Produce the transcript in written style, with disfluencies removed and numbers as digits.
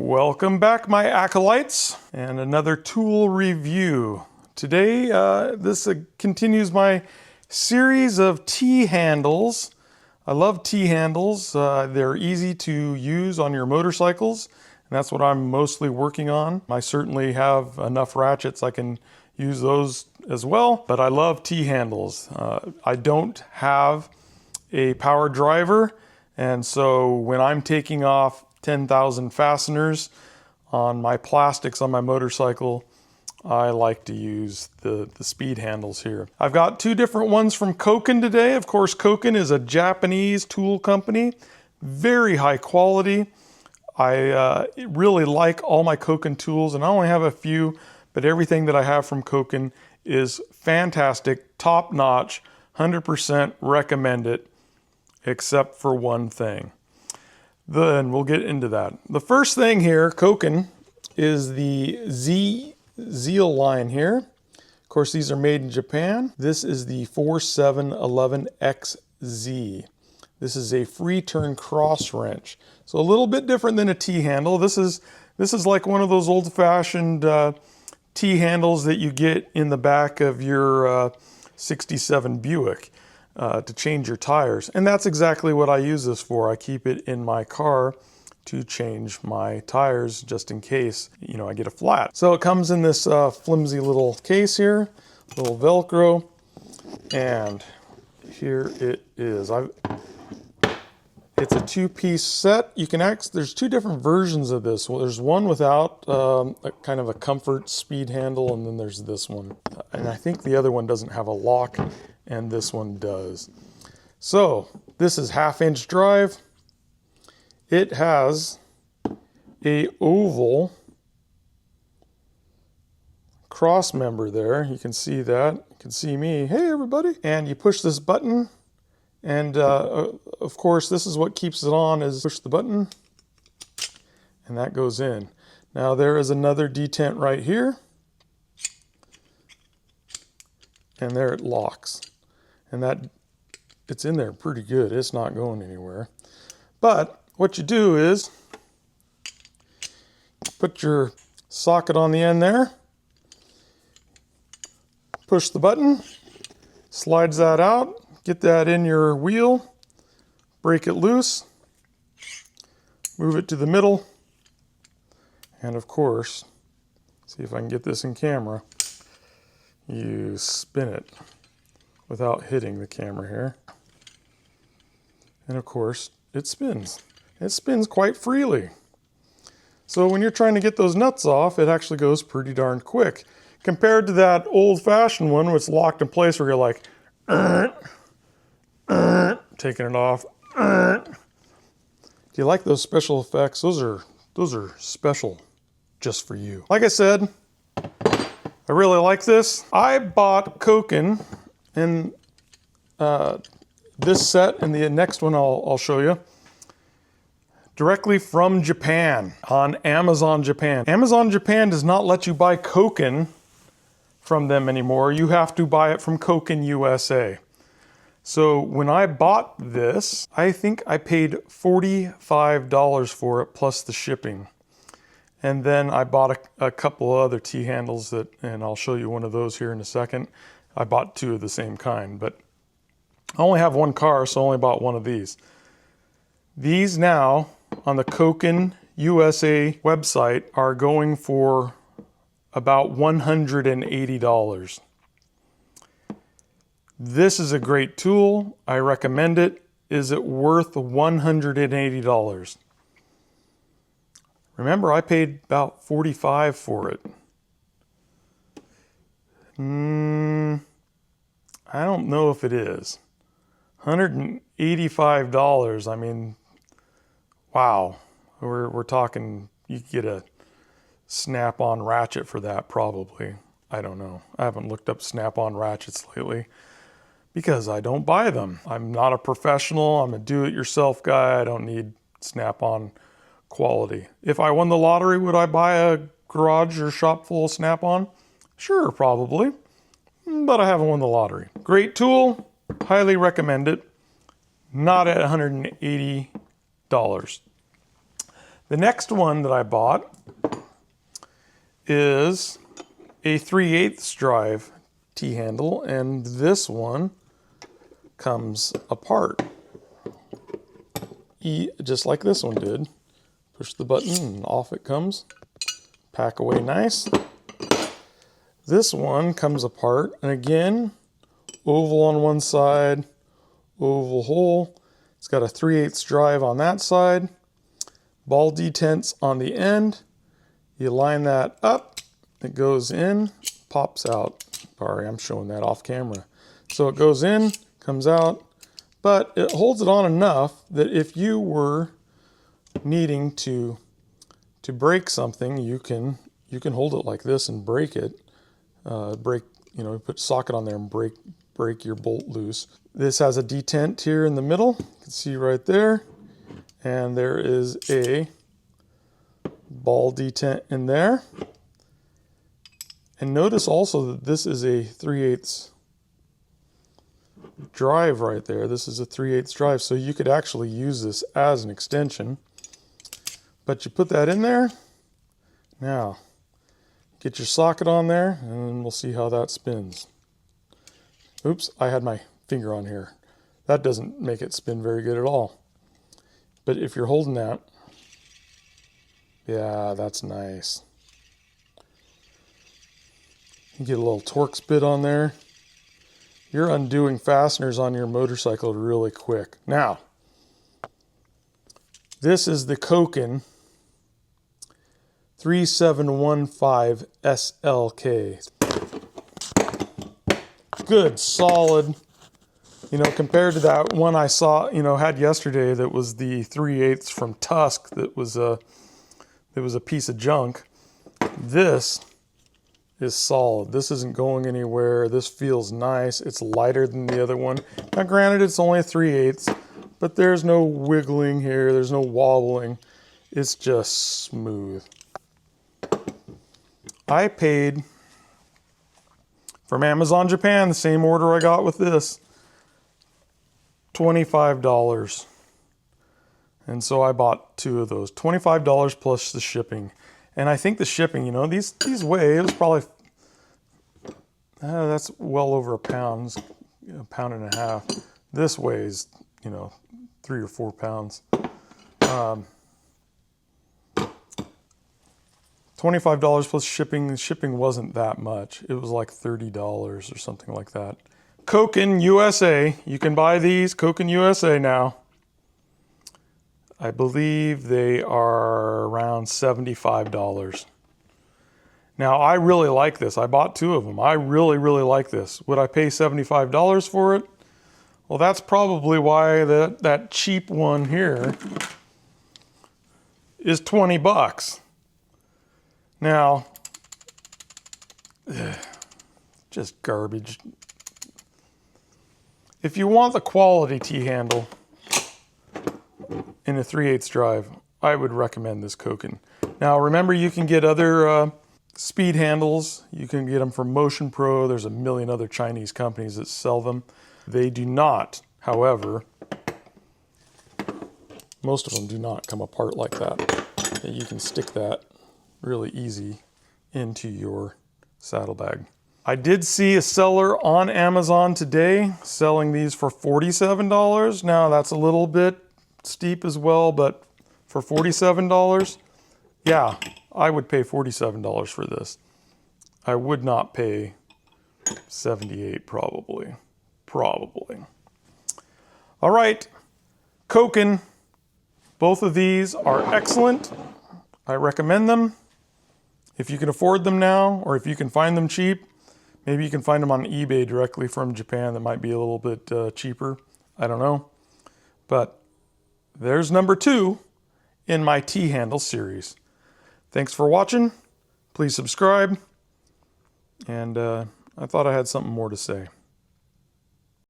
Welcome back, my acolytes, and another tool review. Today, this continues my series of T-handles. I love T-handles. They're easy to use on your motorcycles, and that's what I'm mostly working on. I certainly have enough ratchets I can use those as well, but I love T-handles. I don't have a power driver, and so when I'm taking off 10,000 fasteners on my plastics on my motorcycle, I like to use the speed handles here. I've got two different ones from Koken today. Of course, Koken is a Japanese tool company, very high quality. I really like all my Koken tools, and I only have a few, but everything that I have from Koken is fantastic, top notch, 100% recommend it, except for one thing. Then we'll get into that. The first thing here, Koken, is the Zeal line here. Of course, these are made in Japan. This is the 4711XZ. This is a free turn cross wrench. So a little bit different than a T-handle. This is like one of those old-fashioned T-handles that you get in the back of your 67 Buick. To change your tires. And that's exactly what I use this for. I keep it in my car to change my tires just in case, I get a flat. So it comes in this flimsy little case here, little Velcro, and here it is. It's a two-piece set. There's two different versions of this. Well, there's one without a kind of a comfort speed handle, and then there's this one. And I think the other one doesn't have a lock, and this one does. So this is 1/2-inch drive. It has a oval cross member there. You can see that. You can see me. Hey everybody. And you push this button, and of course this is what keeps it on, is push the button and that goes in. Now there is another detent right here, and there it locks. And it's in there pretty good. It's not going anywhere. But what you do is put your socket on the end there, push the button, slides that out, get that in your wheel, break it loose, move it to the middle, and of course, see if I can get this in camera, you spin it without hitting the camera here. And of course, it spins. It spins quite freely. So when you're trying to get those nuts off, it actually goes pretty darn quick. Compared to that old-fashioned one, which is locked in place where you're like, taking it off. Do you like those special effects? Those are special just for you. Like I said, I really like this. I bought Koken in this set, and the next one I'll show you, directly from Japan on Amazon Japan. Amazon Japan does not let you buy Koken from them anymore. You have to buy it from Koken USA. So when I bought this, I think I paid $45 for it plus the shipping. And then I bought a couple of other T-handles and I'll show you one of those here in a second. I bought two of the same kind, but I only have one car, so I only bought one of these. These now on the Koken USA website are going for about $180. This is a great tool. I recommend it. Is it worth $180? Remember, I paid about $45 for it. I don't know if it is. $185, I mean, wow. We're talking, you could get a snap-on ratchet for that probably. I don't know. I haven't looked up snap-on ratchets lately because I don't buy them. I'm not a professional. I'm a do-it-yourself guy. I don't need snap-on quality. If I won the lottery, would I buy a garage or shop full of snap-on? Sure, probably. But I haven't won the lottery. Great tool. Highly recommend it. Not at $180. The next one that I bought is a 3/8 drive T-handle, and this one comes apart. Just like this one did. Push the button and off it comes. Pack away nice. This one comes apart, and again, oval on one side, oval hole. It's got a 3/8 drive on that side. Ball detents on the end. You line that up, it goes in, pops out. Sorry, I'm showing that off camera. So it goes in, comes out, but it holds it on enough that if you were needing to break something, you can hold it like this and break it. Put socket on there and break your bolt loose. This has a detent here in the middle. You can see right there. And there is a ball detent in there. And notice also that this is a 3/8 drive right there. This is a 3/8 drive, so you could actually use this as an extension. But you put that in there. Now, get your socket on there, and we'll see how that spins. Oops, I had my finger on here. That doesn't make it spin very good at all. But if you're holding that, yeah, that's nice. You get a little Torx bit on there. You're undoing fasteners on your motorcycle really quick. Now, this is the Koken 3715 SLK. Good, solid. Compared to that one I saw, had yesterday that was the 3/8 from Tusk that was a piece of junk. This is solid. This isn't going anywhere. This feels nice. It's lighter than the other one. Now granted, it's only a 3/8, but there's no wiggling here. There's no wobbling. It's just smooth. I paid from Amazon Japan, the same order I got with this, $25. And so I bought 2 of those. $25 plus the shipping. And I think the shipping, these weigh, it was probably, that's well over a pound, a pound and a half. This weighs, 3 or 4 pounds. $25 plus shipping. The shipping wasn't that much. It was like $30 or something like that. Koken USA. You can buy these, Koken USA now. I believe they are around $75. Now, I really like this. I bought 2 of them. I really, really like this. Would I pay $75 for it? Well, that's probably why that cheap one here is 20 bucks. Now, just garbage. If you want the quality T-handle in a 3/8 drive, I would recommend this Koken. Now, remember, you can get other speed handles. You can get them from Motion Pro. There's a million other Chinese companies that sell them. They do not, however, most of them do not come apart like that. You can stick that really easy into your saddlebag. I did see a seller on Amazon today selling these for $47. Now that's a little bit steep as well, but for $47, yeah, I would pay $47 for this. I would not pay $78 probably. All right, Koken. Both of these are excellent. I recommend them. If you can afford them now, or if you can find them cheap, maybe you can find them on eBay directly from Japan. That might be a little bit cheaper. I don't know. But there's number 2 in my T-handle series. Thanks for watching. Please subscribe. And I thought I had something more to say.